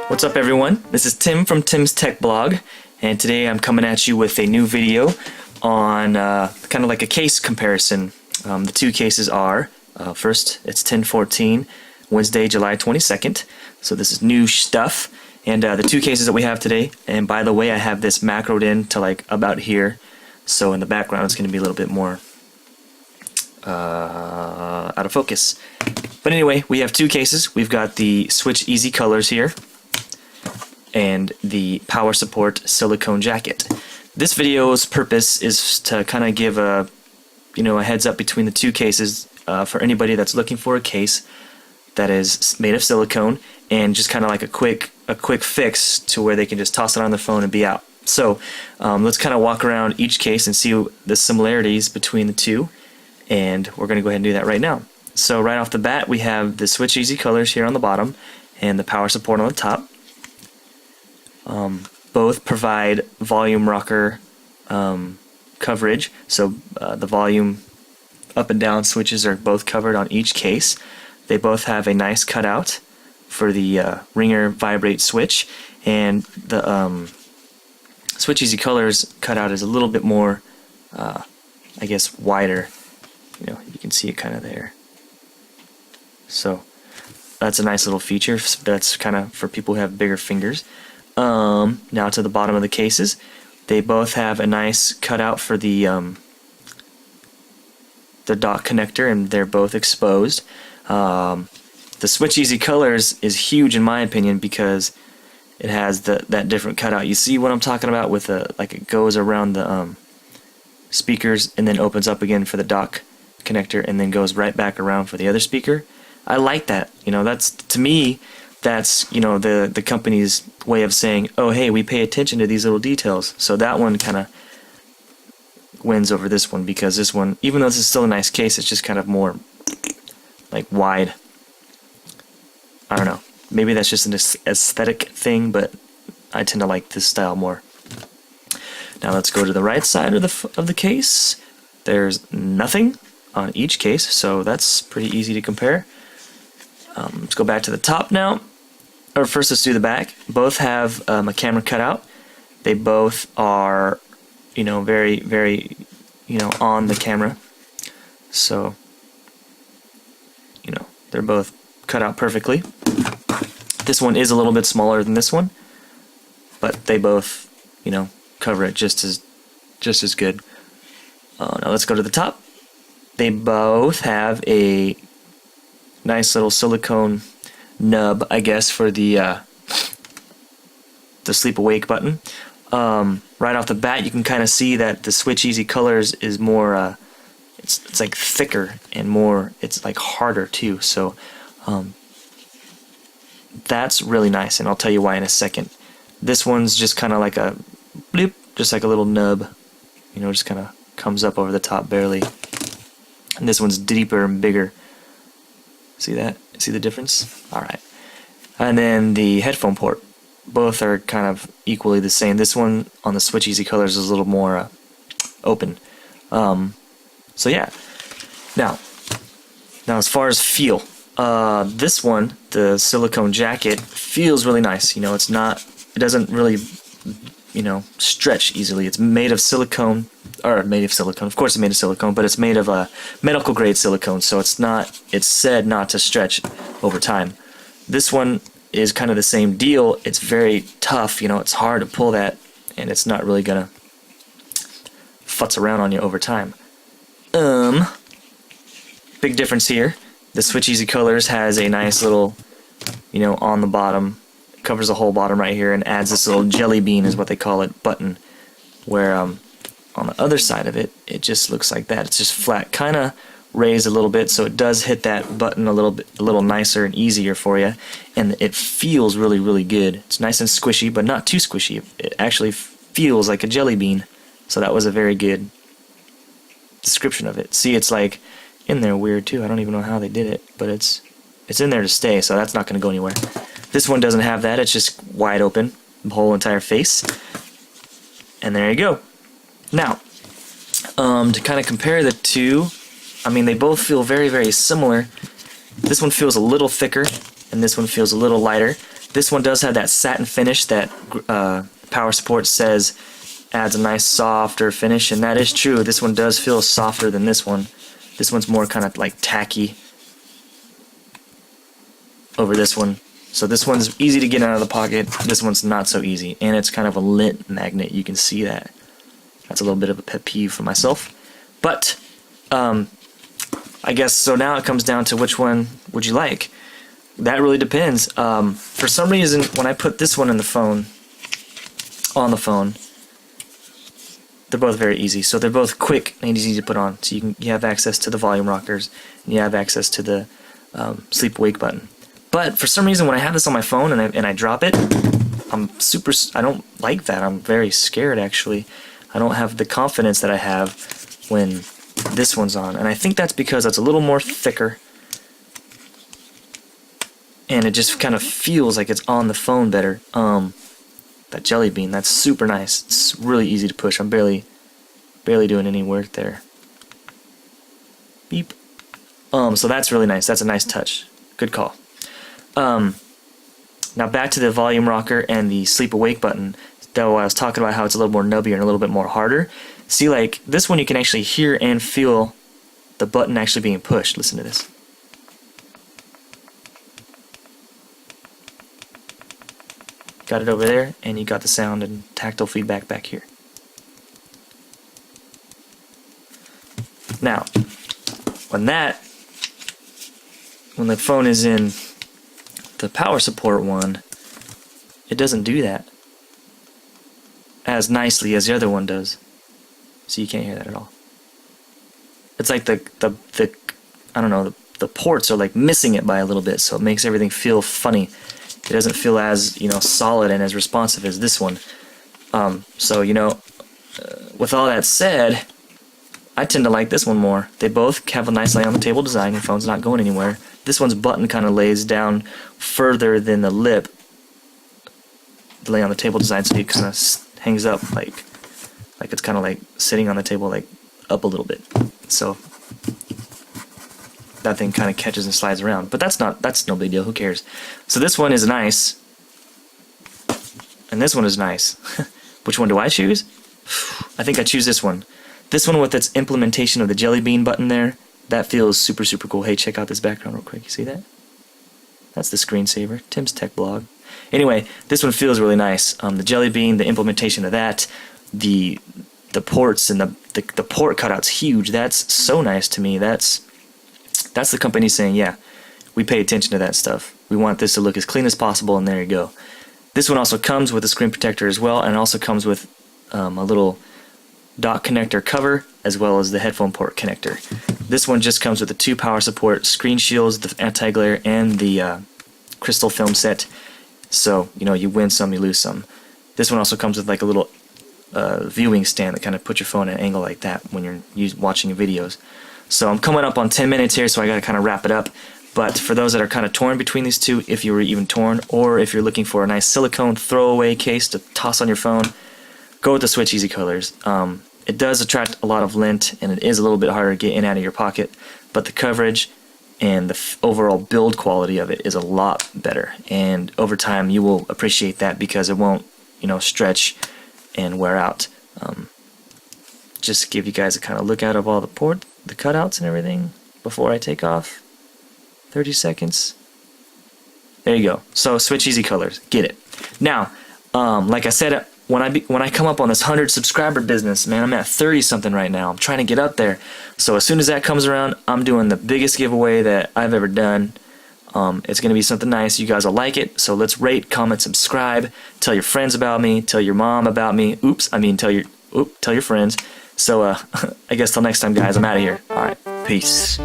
What's up everyone? This is Tim from Tim's Tech Blog, and today I'm coming at you with a new video on kind of like a case comparison. The two cases are, first it's 10/14, Wednesday, July 22nd, so this is new stuff, and the two cases that we have today, and by the way I have this macroed in to like about here, so in the background it's going to be a little bit more out of focus. But anyway, we have two cases. We've got the Switch Easy Colors here and the Power Support silicone jacket. This video's purpose is to kind of give a heads up between the two cases for anybody that's looking for a case that is made of silicone and just kind of like a quick fix to where they can just toss it on their phone and be out. So let's kind of walk around each case and see the similarities between the two, and we're going to go ahead and do that right now. So right off the bat we have the Switch Easy Colors here on the bottom and the Power Support on the top. Both provide volume rocker coverage, so the volume up and down switches are both covered on each case. They both have a nice cutout for the ringer vibrate switch, and the Switch Easy Colors cutout is a little bit more, I guess, wider. You can see it kind of there. So that's a nice little feature. That's kind of for people who have bigger fingers. Now to the bottom of the cases, they both have a nice cutout for the dock connector, and they're both exposed. The Switch Easy Colors is huge in my opinion because it has that different cutout. You see what I'm talking about with like it goes around the speakers and then opens up again for the dock connector and then goes right back around for the other speaker. I like that. That's, to me, that's the company's way of saying, oh hey, we pay attention to these little details. So that one kind of wins over this one, because this one, even though this is still a nice case, it's just kind of more like wide. I don't know, maybe that's just an aesthetic thing, but I tend to like this style more. Now let's go to the right side of the case. There's nothing on each case, so that's pretty easy to compare. Let's go back to the top now. Or first, let's do the back. Both have a camera cutout. They both are, very, very, on the camera. So, they're both cut out perfectly. This one is a little bit smaller than this one, but they both, cover it just as good. Now let's go to the top. They both have a nice little silicone nub, I guess, for the sleep awake button. Right off the bat, you can kind of see that the Switch Easy Colors is more, it's like thicker and more, it's like harder too. So that's really nice, and I'll tell you why in a second. This one's just kind of like a bloop, just like a little nub, just kind of comes up over the top barely. And this one's deeper and bigger. See that? See the difference? Alright. And then the headphone port. Both are kind of equally the same. This one on the Switch Easy Colors is a little more open. So yeah. Now as far as feel, this one, the silicone jacket, feels really nice. It doesn't really, stretch easily. It's made of silicone. Of course it's made of silicone, but it's made of medical grade silicone, so it's said not to stretch over time. This one is kind of the same deal. It's very tough, it's hard to pull that, and it's not really gonna futz around on you over time. Big difference here. The Switch Easy Colors has a nice little, on the bottom, covers the whole bottom right here, and adds this little jelly bean, is what they call it, button, where on the other side of it, it just looks like that. It's just flat, kind of raised a little bit, so it does hit that button a little nicer and easier for you, and it feels really, really good. It's nice and squishy, but not too squishy. It actually feels like a jelly bean, so that was a very good description of it. See, it's like in there weird too. I don't even know how they did it, but it's in there to stay, so that's not going to go anywhere. This one doesn't have that. It's just wide open, the whole entire face, and there you go. Now, to kind of compare the two, they both feel very, very similar. This one feels a little thicker, and this one feels a little lighter. This one does have that satin finish that Power Support says adds a nice softer finish, and that is true. This one does feel softer than this one. This one's more kind of like tacky over this one. So this one's easy to get out of the pocket. This one's not so easy, and it's kind of a lint magnet. You can see that. That's a little bit of a pet peeve for myself. But I guess so. Now it comes down to which one would you like. That really depends. For some reason, when I put this one in the phone, on the phone, they're both very easy. So they're both quick and easy to put on. So you have access to the volume rockers, and you have access to the sleep awake button. But for some reason, when I have this on my phone and I drop it, I don't like that. I'm very scared, actually. I don't have the confidence that I have when this one's on. And I think that's because it's a little more thicker, and it just kind of feels like it's on the phone better. That Jelly Bean, that's super nice. It's really easy to push. I'm barely doing any work there. Beep. So that's really nice. That's a nice touch. Good call. Now back to the volume rocker and the sleep awake button. Though I was talking about how it's a little more nubbier and a little bit more harder. See, like this one, you can actually hear and feel the button actually being pushed. Listen to this. Got it over there, and you got the sound and tactile feedback back here. Now, when the phone is in the Power Support one, it doesn't do that as nicely as the other one does. So you can't hear that at all. It's like the I don't know, the ports are like missing it by a little bit, so it makes everything feel funny. It doesn't feel as, solid and as responsive as this one. So, with all that said, I tend to like this one more. They both have a nice lay on the table design. Your phone's not going anywhere. This one's button kind of lays down further than the lip. The lay on the table design, so it kind of hangs up like it's kind of like sitting on the table, like up a little bit. So that thing kind of catches and slides around, but that's no big deal. Who cares? So this one is nice, and this one is nice. Which one do I choose? I think I choose this one. This one with its implementation of the Jelly Bean button there, that feels super, super cool. Hey, check out this background real quick. You see that? That's the screensaver. Tim's Tech Blog. Anyway, this one feels really nice. The Jelly Bean, the implementation of that, the ports and the port cutout's huge. That's so nice to me. That's the company saying, yeah, we pay attention to that stuff. We want this to look as clean as possible, and there you go. This one also comes with a screen protector as well, and it also comes with a little dock connector cover, as well as the headphone port connector. This one just comes with the 2 Power Support screen shields, the anti-glare, and the crystal film set. So, you win some, you lose some. This one also comes with like a little viewing stand that kind of puts your phone at an angle like that when you're watching videos. So I'm coming up on 10 minutes here, so I got to kind of wrap it up. But for those that are kind of torn between these two, if you were even torn, or if you're looking for a nice silicone throwaway case to toss on your phone, go with the Switch Easy Colors. It does attract a lot of lint, and it is a little bit harder to get in and out of your pocket, but the coverage and the overall build quality of it is a lot better. And over time, you will appreciate that because it won't, stretch and wear out. Just to give you guys a kind of look out of all the cutouts and everything before I take off. 30 seconds. There you go. So Switch Easy Colors, get it. Now, like I said, when I come up on this 100 subscriber business, man, I'm at 30 something right now. I'm trying to get up there. So as soon as that comes around, I'm doing the biggest giveaway that I've ever done. It's going to be something nice. You guys will like it. So let's rate, comment, subscribe. Tell your friends about me. Tell your mom about me. Tell your friends. So I guess till next time, guys, I'm out of here. All right, peace.